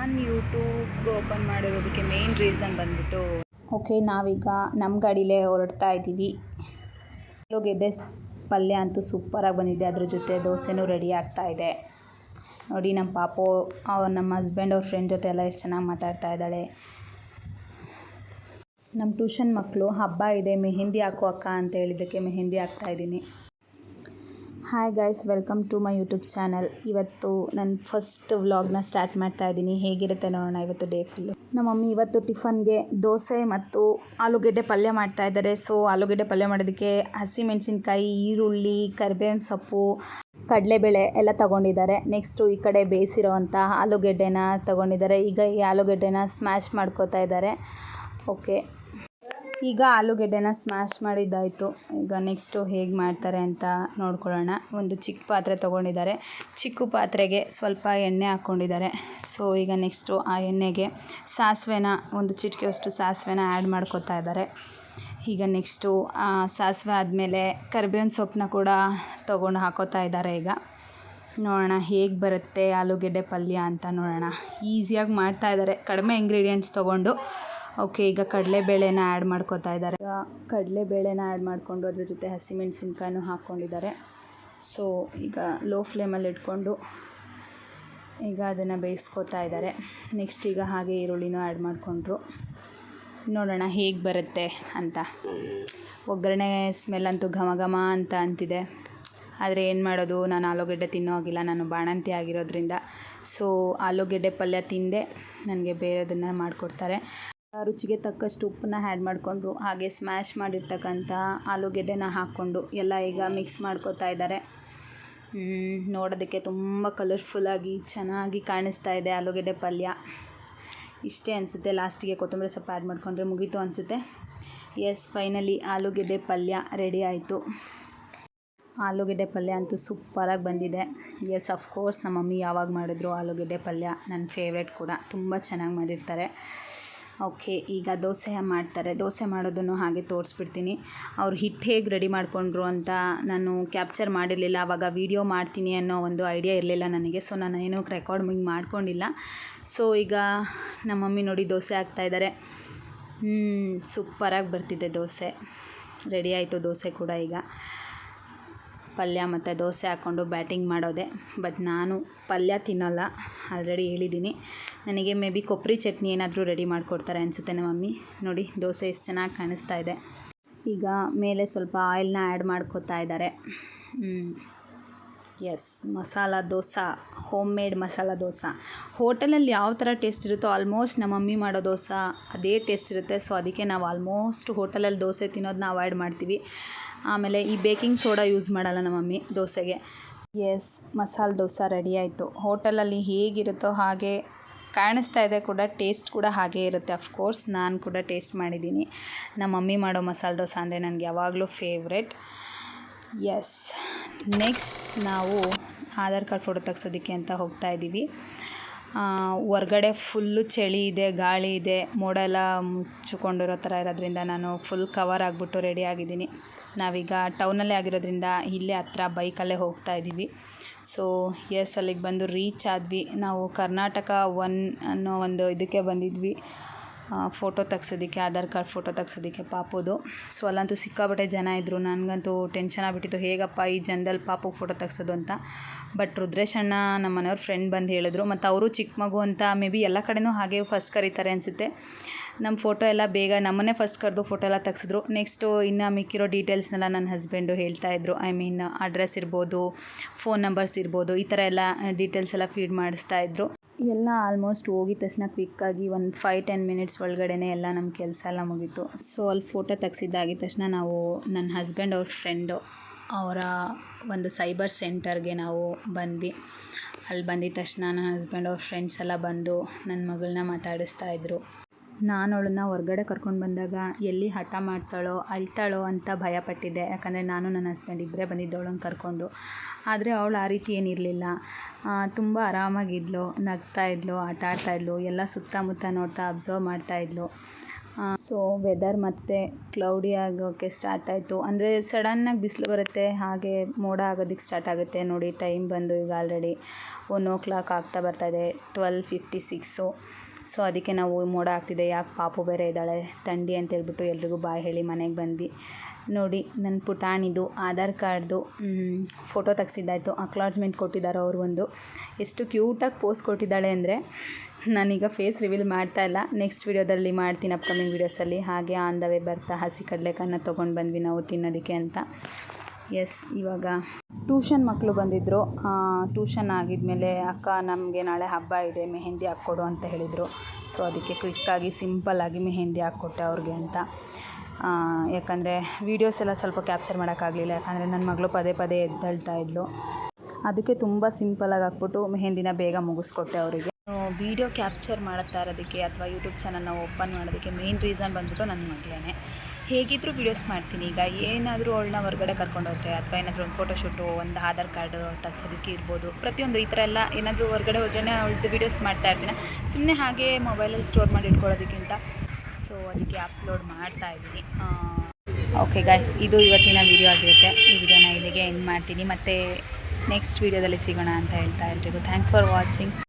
ನಾನು YouTube open ಮಾಡಿರೋದಕ್ಕೆ main reason ಬಂದ್ಬಿಟ್ಟು okay ನಾವೀಗ ನಮ್ಮ ಗಾಡೀಲೇ ಹೊರಡ್ತಾ ಇದ್ದೀವಿ. ಆಲೂಗೆಡ್ಡೆ ಪಲ್ಯ ಅಂತೂ ಸೂಪರಾಗಿ ಬಂದಿದೆ. ಅದ್ರ ಜೊತೆ ದೋಸೆನೂ ರೆಡಿ ಆಗ್ತಾ ಇದೆ. ನೋಡಿ ನಮ್ಮ ಪಾಪು ನಮ್ಮ ಹಸ್ಬೆಂಡ್ ಅವ್ರ ಫ್ರೆಂಡ್ ಜೊತೆ ಎಲ್ಲ ಎಷ್ಟು ಚೆನ್ನಾಗಿ ಮಾತಾಡ್ತಾ ಇದ್ದಾಳೆ. ನಮ್ಮ ಟ್ಯೂಷನ್ ಮಕ್ಕಳು ಹಬ್ಬ ಇದೆ ಮೆಹಂದಿ ಹಾಕು ಅಕ್ಕ ಅಂತ ಹೇಳಿದ್ದಕ್ಕೆ ಮೆಹಂದಿ ಹಾಕ್ತಾ ಇದ್ದೀನಿ. Hi guys, welcome to my YouTube channel. ಇವತ್ತು ನನ್ನ ಫಸ್ಟ್ ವ್ಲಾಗ್ನ ಸ್ಟಾರ್ಟ್ ಮಾಡ್ತಾ ಇದ್ದೀನಿ. ಹೇಗಿರುತ್ತೆ ನೋಡೋಣ ಇವತ್ತು ಡೇ ಫುಲ್ಲು. ನಮ್ಮ ಮಮ್ಮಿ ಇವತ್ತು ಟಿಫನ್ಗೆ ದೋಸೆ ಮತ್ತು ಆಲೂಗೆಡ್ಡೆ ಪಲ್ಯ ಮಾಡ್ತಾ ಇದ್ದಾರೆ. ಸೊ ಆಲೂಗೆಡ್ಡೆ ಪಲ್ಯ ಮಾಡೋದಕ್ಕೆ ಹಸಿಮೆಣಸಿನ್ಕಾಯಿ, ಈರುಳ್ಳಿ, ಕರಿಬೇವಿನ ಸೊಪ್ಪು, ಕಡಲೆಬೇಳೆ ಎಲ್ಲ ತೊಗೊಂಡಿದ್ದಾರೆ. ನೆಕ್ಸ್ಟು ಈ ಕಡೆ ಬೇಯಿಸಿರೋವಂಥ ಆಲೂಗೆಡ್ಡೆನ ತೊಗೊಂಡಿದ್ದಾರೆ. ಈಗ ಈ ಆಲೂಗೆಡ್ಡೆನ ಸ್ಮ್ಯಾಶ್ ಮಾಡ್ಕೋತಾ ಇದ್ದಾರೆ. ಓಕೆ, ಈಗ ಆಲೂಗೆಡ್ಡೆನ ಸ್ಮ್ಯಾಶ್ ಮಾಡಿದ್ದಾಯಿತು. ಈಗ ನೆಕ್ಸ್ಟು ಹೇಗೆ ಮಾಡ್ತಾರೆ ಅಂತ ನೋಡ್ಕೊಳ್ಳೋಣ. ಒಂದು ಚಿಕ್ಕ ಪಾತ್ರೆ ತೊಗೊಂಡಿದ್ದಾರೆ. ಚಿಕ್ಕ ಪಾತ್ರೆಗೆ ಸ್ವಲ್ಪ ಎಣ್ಣೆ ಹಾಕ್ಕೊಂಡಿದ್ದಾರೆ. ಸೊ ಈಗ ನೆಕ್ಸ್ಟು ಆ ಎಣ್ಣೆಗೆ ಸಾಸಿವೆನ ಒಂದು ಚಿಟಿಕೆಯಷ್ಟು ಸಾಸಿವೆನ ಆ್ಯಡ್ ಮಾಡ್ಕೋತಾ ಇದ್ದಾರೆ. ಈಗ ನೆಕ್ಸ್ಟು ಸಾಸಿವೆ ಆದಮೇಲೆ ಕರಿಬೇವಿನ ಸೊಪ್ಪನ್ನ ಕೂಡ ತೊಗೊಂಡು ಹಾಕೋತಾ ಇದ್ದಾರೆ. ಈಗ ನೋಡೋಣ ಹೇಗೆ ಬರುತ್ತೆ ಆಲೂಗೆಡ್ಡೆ ಪಲ್ಯ ಅಂತ ನೋಡೋಣ. ಈಸಿಯಾಗಿ ಮಾಡ್ತಾಯಿದ್ದಾರೆ ಕಡಿಮೆ ಇಂಗ್ರೀಡಿಯೆಂಟ್ಸ್ ತೊಗೊಂಡು. ಓಕೆ, ಈಗ ಕಡಲೆಬೇಳೆನ ಆ್ಯಡ್ ಮಾಡ್ಕೋತಾ ಇದ್ದಾರೆ. ಕಡಲೆಬೇಳೆನ ಆ್ಯಡ್ ಮಾಡಿಕೊಂಡು ಅದ್ರ ಜೊತೆ ಹಸಿಮೆಣಸಿನ್ಕಾಯಿನೂ ಹಾಕ್ಕೊಂಡಿದ್ದಾರೆ. ಸೊ ಈಗ ಲೋ ಫ್ಲೇಮಲ್ಲಿ ಇಟ್ಕೊಂಡು ಈಗ ಅದನ್ನು ಬೇಯಿಸ್ಕೋತಾ ಇದ್ದಾರೆ. ನೆಕ್ಸ್ಟ್ ಈಗ ಹಾಗೆ ಈರುಳ್ಳಿನೂ ಆ್ಯಡ್ ಮಾಡಿಕೊಂಡ್ರು. ನೋಡೋಣ ಹೇಗೆ ಬರುತ್ತೆ ಅಂತ. ಒಗ್ಗರಣೆ ಸ್ಮೆಲ್ ಅಂತೂ ಘಮ ಘಮ ಅಂತ ಅಂತಿದೆ. ಆದರೆ ಏನು ಮಾಡೋದು, ನಾನು ಆಲೂಗೆಡ್ಡೆ ತಿನ್ನೋ ಆಗಿಲ್ಲ, ನಾನು ಬಾಣಂತಿ ಆಗಿರೋದ್ರಿಂದ. ಸೊ ಆಲೂಗೆಡ್ಡೆ ಪಲ್ಯ ತಿಂದೆ ನನಗೆ ಬೇರೆದನ್ನು ಮಾಡಿಕೊಡ್ತಾರೆ. ರುಚಿಗೆ ತಕ್ಕಷ್ಟು ಉಪ್ಪನ್ನ ಆ್ಯಡ್ ಮಾಡಿಕೊಂಡ್ರು. ಹಾಗೆ ಸ್ಮ್ಯಾಶ್ ಮಾಡಿರ್ತಕ್ಕಂಥ ಆಲೂಗೆಡ್ಡೆನ ಹಾಕ್ಕೊಂಡು ಎಲ್ಲ ಈಗ ಮಿಕ್ಸ್ ಮಾಡ್ಕೋತಾ ಇದ್ದಾರೆ. ನೋಡೋದಕ್ಕೆ ತುಂಬ ಕಲರ್ಫುಲ್ಲಾಗಿ ಚೆನ್ನಾಗಿ ಕಾಣಿಸ್ತಾ ಇದೆ ಆಲೂಗೆಡ್ಡೆ ಪಲ್ಯ. ಇಷ್ಟೇ ಅನಿಸುತ್ತೆ. ಲಾಸ್ಟಿಗೆ ಕೊತ್ತಂಬರಿ ಸೊಪ್ಪು ಆ್ಯಡ್ ಮಾಡಿಕೊಂಡ್ರೆ ಮುಗೀತು ಅನಿಸುತ್ತೆ. ಎಸ್, ಫೈನಲಿ ಆಲೂಗೆಡ್ಡೆ ಪಲ್ಯ ರೆಡಿ ಆಯಿತು. ಆಲೂಗೆಡ್ಡೆ ಪಲ್ಯ ಅಂತೂ ಸೂಪರಾಗಿ ಬಂದಿದೆ. ಎಸ್, ಅಫ್ಕೋರ್ಸ್ ನಮ್ಮ ಮಮ್ಮಿ ಯಾವಾಗ ಮಾಡಿದ್ರು ಆಲೂಗೆಡ್ಡೆ ಪಲ್ಯ ನನ್ನ ಫೇವ್ರೆಟ್ ಕೂಡ. ತುಂಬ ಚೆನ್ನಾಗಿ ಮಾಡಿರ್ತಾರೆ. ಓಕೆ, ಈಗ ದೋಸೆ ಮಾಡ್ತಾರೆ. ದೋಸೆ ಮಾಡೋದನ್ನು ಹಾಗೆ ತೋರಿಸ್ಬಿಡ್ತೀನಿ. ಅವ್ರು ಹಿಟ್ಟು ಹೇಗೆ ರೆಡಿ ಮಾಡಿಕೊಂಡ್ರು ಅಂತ ನಾನು ಕ್ಯಾಪ್ಚರ್ ಮಾಡಿರಲಿಲ್ಲ. ಆವಾಗ ವೀಡಿಯೋ ಮಾಡ್ತೀನಿ ಅನ್ನೋ ಒಂದು ಐಡಿಯಾ ಇರಲಿಲ್ಲ ನನಗೆ. ಸೊ ನಾನು ಏನೂ ರೆಕಾರ್ಡಿಂಗ್ ಮಾಡ್ಕೊಂಡಿಲ್ಲ. ಸೊ ಈಗ ನಮ್ಮ ಮಮ್ಮಿ ನೋಡಿ ದೋಸೆ ಹಾಕ್ತಾಯಿದ್ದಾರೆ. ಸೂಪರಾಗಿ ಬರ್ತಿದೆ ದೋಸೆ. ರೆಡಿ ಆಯಿತು ದೋಸೆ ಕೂಡ. ಈಗ ಪಲ್ಯ ಮತ್ತು ದೋಸೆ ಹಾಕ್ಕೊಂಡು ಬ್ಯಾಟಿಂಗ್ ಮಾಡೋದೆ. ಬಟ್ ನಾನು ಪಲ್ಯ ತಿನ್ನೋಲ್ಲ, ಆಲ್ರೆಡಿ ಹೇಳಿದ್ದೀನಿ. ನನಗೆ ಮೇ ಬಿ ಕೊಬ್ಬರಿ ಚಟ್ನಿ ಏನಾದರೂ ರೆಡಿ ಮಾಡಿಕೊಡ್ತಾರೆ ಅನಿಸುತ್ತೆ ನಮ್ಮ ಮಮ್ಮಿ. ನೋಡಿ ದೋಸೆ ಎಷ್ಟು ಚೆನ್ನಾಗಿ ಕಾಣಿಸ್ತಾ ಇದೆ. ಈಗ ಮೇಲೆ ಸ್ವಲ್ಪ ಆಯಿಲ್ನ ಆ್ಯಡ್ ಮಾಡ್ಕೋತಾ ಇದ್ದಾರೆ. Yes, masala dosa, homemade masala dosa. ಹೋಟೆಲಲ್ಲಿ ಯಾವ ಥರ ಟೇಸ್ಟ್ ಇರುತ್ತೋ ಆಲ್ಮೋಸ್ಟ್ ನಮ್ಮ ಮಮ್ಮಿ ಮಾಡೋ ದೋಸೆ ಅದೇ ಟೇಸ್ಟ್ ಇರುತ್ತೆ. ಸೊ ಅದಕ್ಕೆ ನಾವು ಆಲ್ಮೋಸ್ಟ್ ಹೋಟೆಲಲ್ಲಿ ದೋಸೆ ತಿನ್ನೋದನ್ನ ಅವಾಯ್ಡ್ ಮಾಡ್ತೀವಿ. ಆಮೇಲೆ ಈ ಬೇಕಿಂಗ್ ಸೋಡಾ ಯೂಸ್ ಮಾಡಲ್ಲ ನಮ್ಮ ಮಮ್ಮಿ ದೋಸೆಗೆ. ಎಸ್, ಮಸಾಲೆ ದೋಸೆ ರೆಡಿ ಆಯಿತು. ಹೋಟೆಲಲ್ಲಿ ಹೇಗಿರುತ್ತೋ ಹಾಗೆ ಕಾಣಿಸ್ತಾ ಇದೆ ಕೂಡ, ಟೇಸ್ಟ್ ಕೂಡ ಹಾಗೇ ಇರುತ್ತೆ. ಅಫ್ಕೋರ್ಸ್ ನಾನು ಕೂಡ ಟೇಸ್ಟ್ ಮಾಡಿದ್ದೀನಿ. ನಮ್ಮ ಮಮ್ಮಿ ಮಾಡೋ ಮಸಾಲೆ ದೋಸೆ ಅಂದರೆ ನನಗೆ ಯಾವಾಗಲೂ ಫೇವ್ರೆಟ್. ಎಸ್, ನೆಕ್ಸ್ಟ್ ನಾವು ಆಧಾರ್ ಕಾರ್ಡ್ ಫೋಟೋ ತೆಗ್ಸೋದಕ್ಕೆ ಅಂತ ಹೋಗ್ತಾ ಇದ್ದೀವಿ. ಹೊರ್ಗಡೆ ಫುಲ್ಲು ಚಳಿ ಇದೆ, ಗಾಳಿ ಇದೆ, ಮೋಡ ಎಲ್ಲ ಮುಚ್ಚಿಕೊಂಡಿರೋ ಥರ ಇರೋದ್ರಿಂದ ನಾನು ಫುಲ್ ಕವರ್ ಆಗಿಬಿಟ್ಟು ರೆಡಿ ಆಗಿದ್ದೀನಿ. ನಾವೀಗ ಟೌನಲ್ಲೇ ಆಗಿರೋದ್ರಿಂದ ಇಲ್ಲೇ ಹತ್ರ ಬೈಕಲ್ಲೇ ಹೋಗ್ತಾ ಇದ್ದೀವಿ. ಸೊ ಎಸ್, ಅಲ್ಲಿಗೆ ಬಂದು ರೀಚ್ ಆದ್ವಿ. ನಾವು ಕರ್ನಾಟಕ 1 ಅನ್ನೋ ಒಂದು ಇದಕ್ಕೆ ಬಂದಿದ್ವಿ ಫೋಟೋ ತೆಗ್ಸೋದಕ್ಕೆ, ಆಧಾರ್ ಕಾರ್ಡ್ ಫೋಟೋ ತೆಗ್ಸೋದಕ್ಕೆ ಪಾಪುದು. ಸೊ ಅಲ್ಲಂತೂ ಸಿಕ್ಕಾಪಟ್ಟೆ ಜನ ಇದ್ದರು. ನನಗಂತೂ ಟೆನ್ಷನ್ ಆಗಿಬಿಟ್ಟಿತ್ತು, ಹೇಗಪ್ಪ ಈ ಜನದಲ್ಲಿ ಪಾಪುಗೆ ಫೋಟೋ ತೆಗ್ಸೋದು ಅಂತ. ಬಟ್ ರುದ್ರೇಶ್ ಅಣ್ಣ ನಮ್ಮ ಮನೆಯವ್ರ ಫ್ರೆಂಡ್ ಬಂದು ಹೇಳಿದ್ರು. ಮತ್ತು ಅವರು ಚಿಕ್ಕ ಮಗು ಅಂತ ಮೇ ಬಿ ಎಲ್ಲ ಕಡೆನೂ ಹಾಗೆ ಫಸ್ಟ್ ಕರೀತಾರೆ ಅನಿಸುತ್ತೆ. ನಮ್ಮ ಫೋಟೋ ಎಲ್ಲ ಬೇಗ ನಮ್ಮನ್ನೇ ಫಸ್ಟ್ ಕರೆದು ಫೋಟೋ ಎಲ್ಲ ತೆಗ್ಸಿದ್ರು. ನೆಕ್ಸ್ಟು ಇನ್ನು ಮಿಕ್ಕಿರೋ ಡೀಟೇಲ್ಸ್ನೆಲ್ಲ ನನ್ನ ಹಸ್ಬೆಂಡು ಹೇಳ್ತಾಯಿದ್ರು. ಐ ಮೀನ್ ಅಡ್ರೆಸ್ ಇರ್ಬೋದು, ಫೋನ್ ನಂಬರ್ಸ್ ಇರ್ಬೋದು, ಈ ಥರ ಎಲ್ಲ ಡೀಟೇಲ್ಸ್ ಎಲ್ಲ ಫೀಡ್ ಮಾಡಿಸ್ತಾಯಿದ್ರು. ಎಲ್ಲ ಆಲ್ಮೋಸ್ಟ್ ಹೋಗಿದ ತಕ್ಷಣ ಕ್ವಿಕ್ಕಾಗಿ ಒಂದು 5-10 ಮಿನಿಟ್ಸ್ ಒಳಗಡೆ ಎಲ್ಲ ನಮ್ಮ ಕೆಲಸ ಎಲ್ಲ ಮುಗೀತು. ಸೊ ಅಲ್ಲಿ ಫೋಟೋ ತೆಗ್ಸಿದ್ದಾಗಿದ ತಕ್ಷಣ ನಾವು ನನ್ನ ಹಸ್ಬೆಂಡ್ ಅವ್ರ ಫ್ರೆಂಡು ಅವರ ಒಂದು ಸೈಬರ್ ಸೆಂಟರ್ಗೆ ನಾವು ಬಂದ್ವಿ. ಅಲ್ಲಿ ಬಂದಿದ್ದ ತಕ್ಷಣ ನನ್ನ ಹಸ್ಬೆಂಡ್ ಅವ್ರ ಫ್ರೆಂಡ್ಸ್ ಎಲ್ಲ ಬಂದು ನನ್ನ ಮಗಳನ್ನ ಮಾತಾಡಿಸ್ತಾಯಿದ್ರು. ನಾನು ಅವಳನ್ನ ಹೊರ್ಗಡೆ ಕರ್ಕೊಂಡು ಬಂದಾಗ ಎಲ್ಲಿ ಹಠ ಮಾಡ್ತಾಳೋ ಅಳ್ತಾಳೋ ಅಂತ ಭಯಪಟ್ಟಿದ್ದೆ. ಯಾಕಂದರೆ ನಾನು ನನ್ನ ಹಸ್ಬೆಂಡ್ ಇಬ್ಬರೇ ಬಂದಿದ್ದು ಅವಳನ್ನ ಕರ್ಕೊಂಡು. ಆದರೆ ಅವಳು ಆ ರೀತಿ ಏನಿರಲಿಲ್ಲ. ತುಂಬ ಆರಾಮಾಗಿದ್ಲು, ನಗ್ತಾಯಿದ್ಲು, ಆಟ ಆಡ್ತಾಯಿದ್ಲು, ಎಲ್ಲ ಸುತ್ತಮುತ್ತ ನೋಡ್ತಾ ಅಬ್ಸರ್ವ್ ಮಾಡ್ತಾಯಿದ್ಲು. ಸೊ ವೆದರ್ ಮತ್ತೆ ಕ್ಲೌಡಿ ಆಗೋಕ್ಕೆ ಸ್ಟಾರ್ಟ್ ಆಯಿತು. ಅಂದರೆ ಸಡನ್ನಾಗಿ ಬಿಸಿಲು ಬರುತ್ತೆ, ಹಾಗೆ ಮೋಡ ಆಗೋದಕ್ಕೆ ಸ್ಟಾರ್ಟ್ ಆಗುತ್ತೆ. ನೋಡಿ ಟೈಮ್ ಬಂದು ಈಗ ಆಲ್ರೆಡಿ 1 ಆಗ್ತಾ ಬರ್ತಾಯಿದೆ, 12:56. ಸೊ ಅದಕ್ಕೆ ನಾವು ಮೋಡ ಆಗ್ತಿದೆ, ಯಾಕೆ ಪಾಪು ಬೇರೆ ಇದ್ದಾಳೆ ಥಂಡಿ ಅಂತ ಹೇಳ್ಬಿಟ್ಟು ಎಲ್ರಿಗೂ ಬಾಯ್ ಹೇಳಿ ಮನೆಗೆ ಬಂದ್ವಿ. ನೋಡಿ ನನ್ನ ಪುಟಾಣಿದು ಆಧಾರ್ ಕಾರ್ಡ್ದು ಫೋಟೋ ತೆಗ್ಸಿದ್ದಾಯಿತು. ಅಕ್ನಾಲಜ್ಮೆಂಟ್ ಕೊಟ್ಟಿದ್ದಾರೆ ಅವರು. ಒಂದು ಎಷ್ಟು ಕ್ಯೂಟಾಗಿ ಪೋಸ್ ಕೊಟ್ಟಿದ್ದಾಳೆ ಅಂದರೆ, ನಾನೀಗ ಫೇಸ್ ರಿವೀಲ್ ಮಾಡ್ತಾ ಇಲ್ಲ, ನೆಕ್ಸ್ಟ್ ವೀಡಿಯೋದಲ್ಲಿ ಮಾಡ್ತೀನಿ, ಅಪ್ಕಮಿಂಗ್ ವೀಡಿಯೋಸಲ್ಲಿ. ಹಾಗೆ ಆನ್ ದ ವೇ ಬರ್ತಾ ಹಸಿ ಕಡಲೆಕಾಯನ್ನ ತೊಗೊಂಡು ಬಂದ್ವಿ ನಾವು ತಿನ್ನೋದಕ್ಕೆ ಅಂತ. ಎಸ್, ಇವಾಗ ಟ್ಯೂಷನ್ ಮಕ್ಕಳು ಬಂದಿದ್ದರು. ಟ್ಯೂಷನ್ ಆಗಿದ್ಮೇಲೆ ಅಕ್ಕ ನಮಗೆ ನಾಳೆ ಹಬ್ಬ ಇದೆ, ಮೆಹಂದಿ ಹಾಕ್ಕೊಡು ಅಂತ ಹೇಳಿದರು. ಸೊ ಅದಕ್ಕೆ ಕ್ವಿಕ್ಕಾಗಿ ಸಿಂಪಲ್ಲಾಗಿ ಮೆಹಂದಿ ಹಾಕ್ಕೊಟ್ಟೆ ಅವ್ರಿಗೆ ಅಂತ. ಯಾಕಂದರೆ ವೀಡಿಯೋಸ್ ಎಲ್ಲ ಸ್ವಲ್ಪ ಕ್ಯಾಪ್ಚರ್ ಮಾಡೋಕ್ಕಾಗಲಿಲ್ಲ, ಯಾಕಂದರೆ ನನ್ನ ಮಗಳು ಪದೇ ಪದೇ ಎದ್ದೇಳ್ತಾ ಇದ್ಲು. ಅದಕ್ಕೆ ತುಂಬ ಸಿಂಪಲಾಗಿ ಹಾಕ್ಬಿಟ್ಟು ಮೆಹಂದಿನ ಬೇಗ ಮುಗಿಸ್ಕೊಟ್ಟೆ ಅವರಿಗೆ. ವೀಡಿಯೋ ಕ್ಯಾಪ್ಚರ್ ಮಾಡ್ತಾ ಇರೋದಕ್ಕೆ ಅಥವಾ ಯೂಟ್ಯೂಬ್ ಚಾನಲ್ನ ಓಪನ್ ಮಾಡೋದಕ್ಕೆ ಮೇನ್ ರೀಸನ್ ಬಂದ್ಬಿಟ್ಟು ನನ್ನ ಮಗಳೇ. ಹೇಗಿದ್ದರೂ ವೀಡಿಯೋಸ್ ಮಾಡ್ತೀನಿ. ಈಗ ಏನಾದರೂ ಅವಳನ್ನ ಹೊರಗಡೆ ಕರ್ಕೊಂಡೋದ್ರೆ ಅಥವಾ ಏನಾದರೂ ಒಂದು ಫೋಟೋಶೂಟು, ಒಂದು ಆಧಾರ್ ಕಾರ್ಡು ತೆಗ್ಸೋದಕ್ಕೆ ಇರ್ಬೋದು, ಪ್ರತಿಯೊಂದು ಈ ಥರ ಎಲ್ಲ ಏನಾದರೂ ಹೊರಗಡೆ ಹೋದ್ರೇ ಅವಳದ್ದು ವೀಡಿಯೋಸ್ ಮಾಡ್ತಾ ಇರ್ತೀನಿ. ಸುಮ್ಮನೆ ಹಾಗೆ ಮೊಬೈಲಲ್ಲಿ ಸ್ಟೋರ್ ಮಾಡಿ ಇಟ್ಕೊಳ್ಳೋದಕ್ಕಿಂತ. ಸೊ ಅದಕ್ಕೆ ಅಪ್ಲೋಡ್ ಮಾಡ್ತಾ ಇದ್ದೀನಿ. ಓಕೆ ಗಾಯ್ಸ್, ಇದು ಇವತ್ತಿನ ವೀಡಿಯೋ ಆಗಿರುತ್ತೆ. ಈ ವಿಡಿಯೋನ ಇಲ್ಲಿಗೆ ಎಂಡ್ ಮಾಡ್ತೀನಿ. ಮತ್ತು ನೆಕ್ಸ್ಟ್ ವೀಡಿಯೋದಲ್ಲಿ ಸಿಗೋಣ ಅಂತ ಹೇಳ್ತಾ ಎಲ್ರಿಗೂ ಥ್ಯಾಂಕ್ಸ್ ಫಾರ್ ವಾಚಿಂಗ್.